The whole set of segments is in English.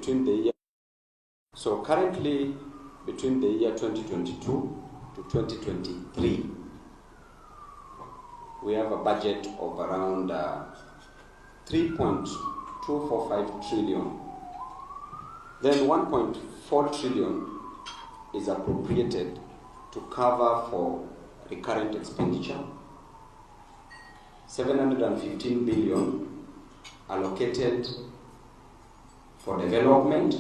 between the year. So currently, between the year 2022 to 2023, we have a budget of around 3.245 trillion. Then 1.4 trillion is appropriated to cover for recurrent expenditure. 715 billion allocated for development.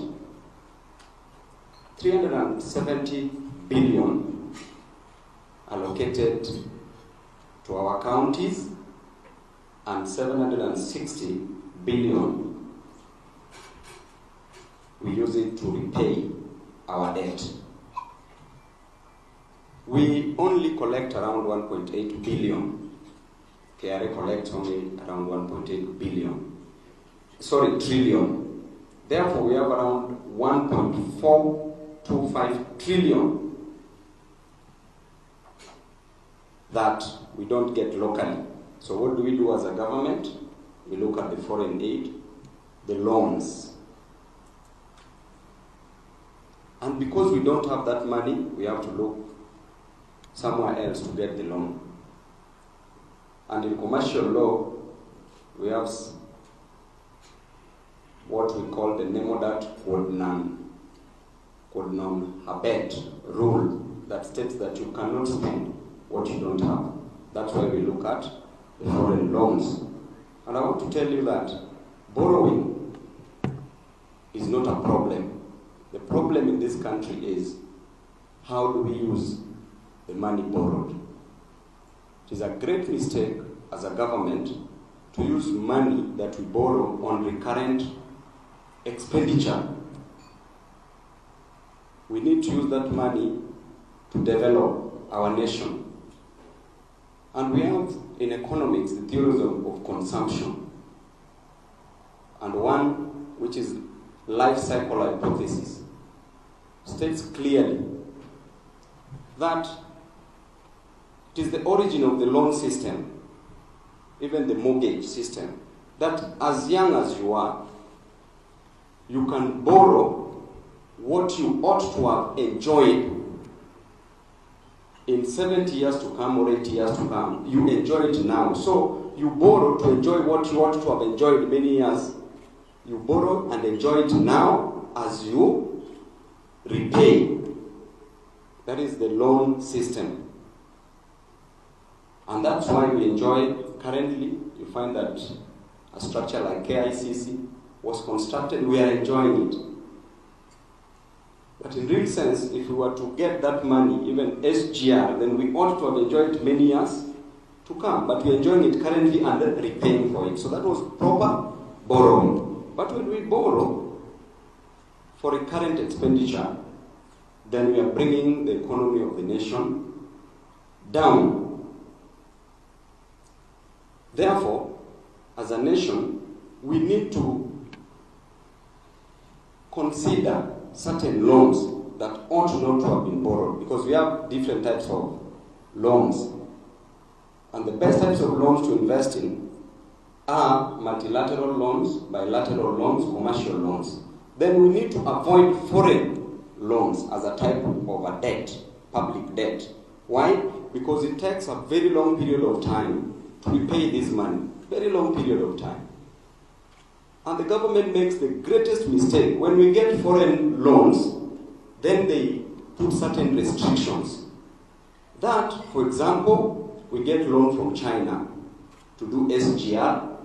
370 billion allocated to our counties, and 760 billion we use it to repay our debt. We only collect around 1.8 billion. KRA collects only around 1.8 billion. Sorry, trillion. Therefore, we have around 1.425 trillion that we don't get locally. So what do we do as a government? We look at the foreign aid, the loans. And because we don't have that money, we have to look somewhere else to get the loan. And in commercial law, we have what we call the Nemodat Quod non habet rule that states that you cannot spend what you don't have. That's why we look at the foreign loans. And I want to tell you that borrowing is not a problem. The problem in this country is how do we use the money borrowed. It is a great mistake as a government to use money that we borrow on recurrent expenditure. We need to use that money to develop our nation. And we have in economics the theories of consumption. And one, which is life cycle hypothesis, states clearly that it is the origin of the loan system, even the mortgage system, that as young as you are, you can borrow what you ought to have enjoyed in 70 years to come or 80 years to come. You enjoy it now. So you borrow to enjoy what you ought to have enjoyed many years. You borrow and enjoy it now as you repay. That is the loan system. And that's why we enjoy, currently, you find that a structure like KICC was constructed, we are enjoying it. But in real sense, if we were to get that money, even SGR, then we ought to have enjoyed it many years to come. But we're enjoying it currently and repaying for it. So that was proper borrowing. But when we borrow for recurrent expenditure, then we are bringing the economy of the nation down. Therefore, as a nation, we need to consider certain loans that ought not to have been borrowed, because we have different types of loans. And the best types of loans to invest in are multilateral loans, bilateral loans, commercial loans. Then we need to avoid foreign loans as a type of a debt, public debt. Why? Because it takes a very long period of time to repay this money, very long period of time. And the government makes the greatest mistake. When we get foreign loans, then they put certain restrictions. That, for example, we get loan from China to do SGR,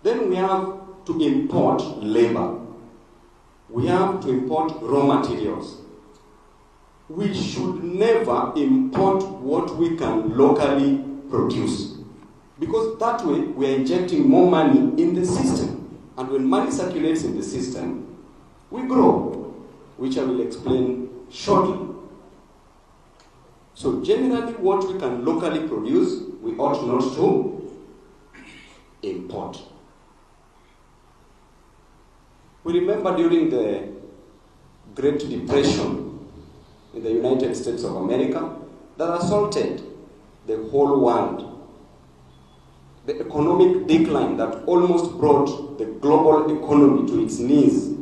then we have to import labor. We have to import raw materials. We should never import what we can locally produce, because that way we are injecting more money in the system. And when money circulates in the system, we grow, which I will explain shortly. So generally, what we can locally produce, we ought not to import. We remember during the Great Depression in the United States of America that assaulted the whole world. The economic decline that almost brought the global economy to its knees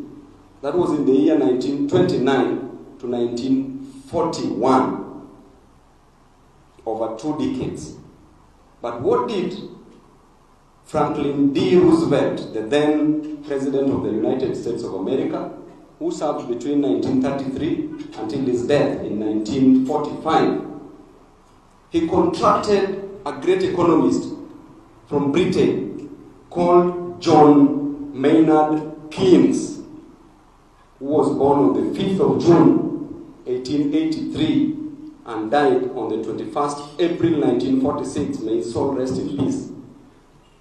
That was in the year 1929 to 1941, over 2 decades. But what did Franklin D. Roosevelt, the then President of the United States of America, who served between 1933 until his death in 1945, he contracted a great economist from Britain called John Maynard Keynes, who was born on the 5th of June, 1883, and died on the 21st April 1946. May his soul rest in peace.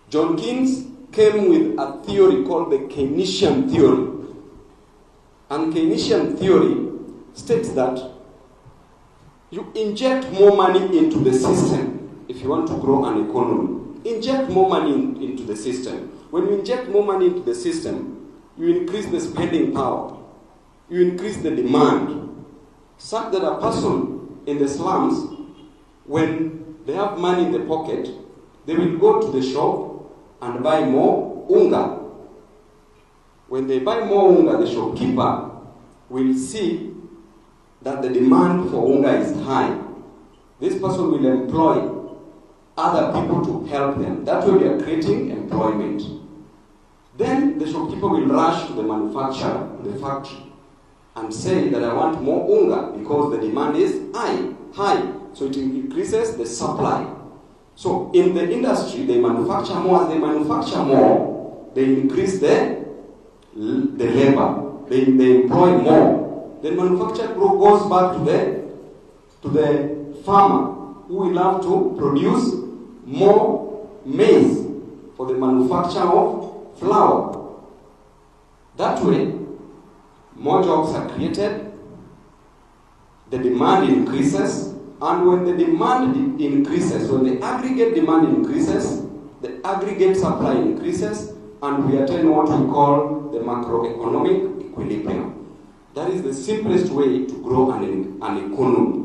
John Keynes came with a theory called the Keynesian theory. And Keynesian theory states that you inject more money into the system if you want to grow an economy. Inject more money into the system. When you inject more money into the system, you increase the spending power. You increase the demand, such that a person in the slums, when they have money in the pocket, they will go to the shop and buy more unga. When they buy more unga, the shopkeeper will see that the demand for unga is high. This person will employ other people to help them. That way they are creating employment. Then the shopkeeper will rush to the manufacturer, to the factory, and say that I want more unga because the demand is high. So it increases the supply. So in the industry, they manufacture more. As they manufacture more, they increase the labor. They employ more. Then manufacture goes back to the farmer, who will have to produce more maize for the manufacture of flour. That way, more jobs are created, the demand increases, and when the demand increases, when the aggregate demand increases, the aggregate supply increases, and we attain what we call the macroeconomic equilibrium. That is the simplest way to grow an economy.